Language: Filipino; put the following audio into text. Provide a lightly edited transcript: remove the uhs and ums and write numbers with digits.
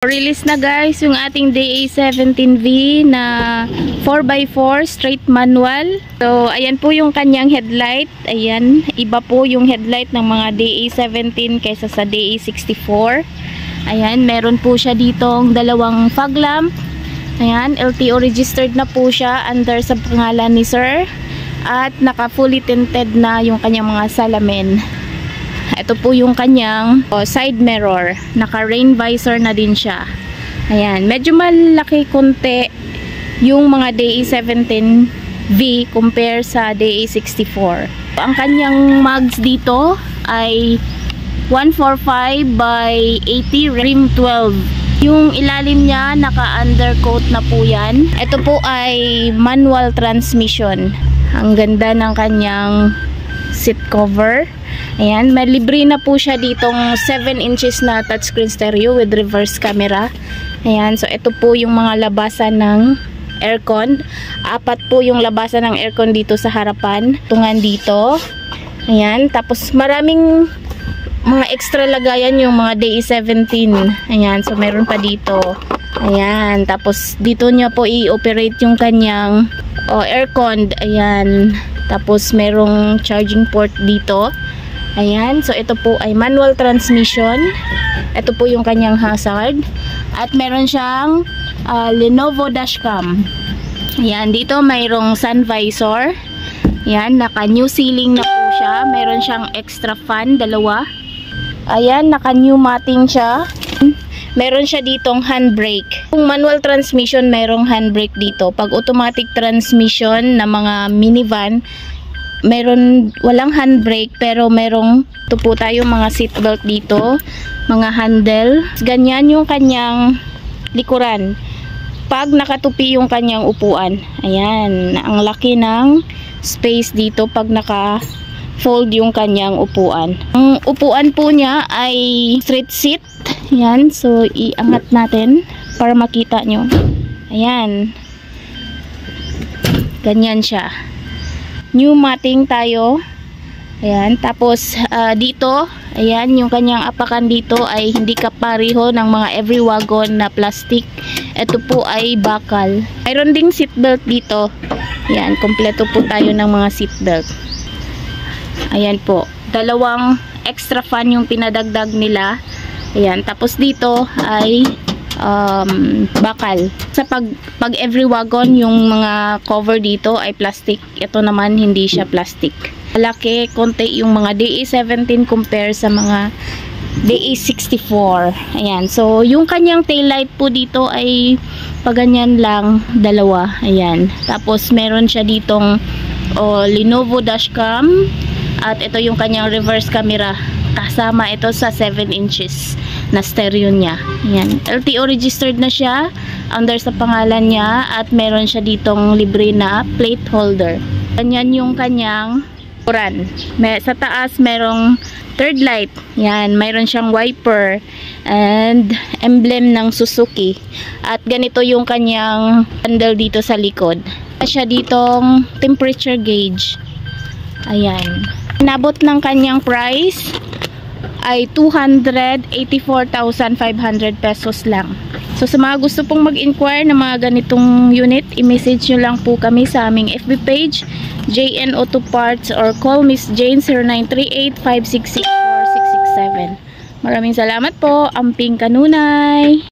Release na guys yung ating DA17V na 4x4 straight manual. So ayan po yung kanyang headlight. Ayan, iba po yung headlight ng mga DA17 kaysa sa DA64. Ayan, meron po siya ditong dalawang fog lamp. Ayan, LTO registered na po siya under sa pangalan ni Sir. At naka fully tinted na yung kanyang mga salamin. Ito po yung kanyang side mirror. Naka rain visor na din siya. Ayan, medyo malaki konti yung mga DA17V compare sa DA64. Ang kanyang mugs dito ay 145 by 80 rim 12. Yung ilalim niya naka undercoat na po yan. Ito po ay manual transmission. Ang ganda ng kanyang seat cover. Ayan, may libre na po siya ditong 7 inches na touchscreen stereo with reverse camera. Ayan, so ito po yung mga labasan ng aircon. 4 po yung labasan ng aircon dito sa harapan. Tungan dito. Ayan, tapos maraming mga extra lagayan yung mga DA17. Ayan, so meron pa dito. Ayan, tapos dito niya po i-operate yung kanyang aircon. Ayan, tapos merong charging port dito. Ayan, so ito po ay manual transmission. Ito po yung kanyang hazard. At meron siyang Lenovo dashcam. Ayan, dito mayroong sun visor. Ayan, naka new ceiling na po siya. Meron siyang extra fan, dalawa. Ayan, naka new matting siya. Meron siya ditong handbrake. Kung manual transmission, merong handbrake dito. Pag automatic transmission na mga minivan, meron walang handbrake, pero merong ito po tayo mga seatbelt dito, mga handle. Ganyan yung kanyang likuran pag nakatupi yung kanyang upuan. Ayan, ang laki ng space dito pag naka fold yung kanyang upuan. Ang upuan po niya ay straight seat. Ayan, so iangat natin para makita nyo. Ayan, ganyan siya. New matting tayo. Ayan, tapos dito, ayan, yung kanyang apakan dito ay hindi kapareho ng mga every wagon na plastic. Ito po ay bakal. Mayroon ding seatbelt dito. Ayan, kompleto po tayo ng mga seatbelt. Ayan po, dalawang extra fan yung pinadagdag nila. Ayan, tapos dito ay bakal. Sa pag every wagon, yung mga cover dito ay plastic. Ito naman hindi siya plastic. Malaki konti yung mga DA17 compare sa mga DA64. Ayan, so yung kanyang taillight po dito ay paganyan lang, dalawa. Ayan, tapos meron siya ditong Lenovo dashcam. At ito yung kanyang reverse camera. Kasama ito sa 7 inches na stereo niya. Ayan, LTO registered na siya under sa pangalan niya. At meron siya ditong libre na plate holder. Ganyan yung kanyang uran. Sa taas merong third light. Yan, mayroon siyang wiper and emblem ng Suzuki. At ganito yung kanyang handle dito sa likod. Siya ditong temperature gauge. Ayan, nabot ng kanyang price ay 284,500 pesos lang. So sa mga gusto pong mag-inquire ng mga ganitong unit, i-message nyo lang po kami sa aming FB page, JN Auto Parts, or call Miss Jane 0938-566-4667. Maraming salamat po. Amping Kanunay!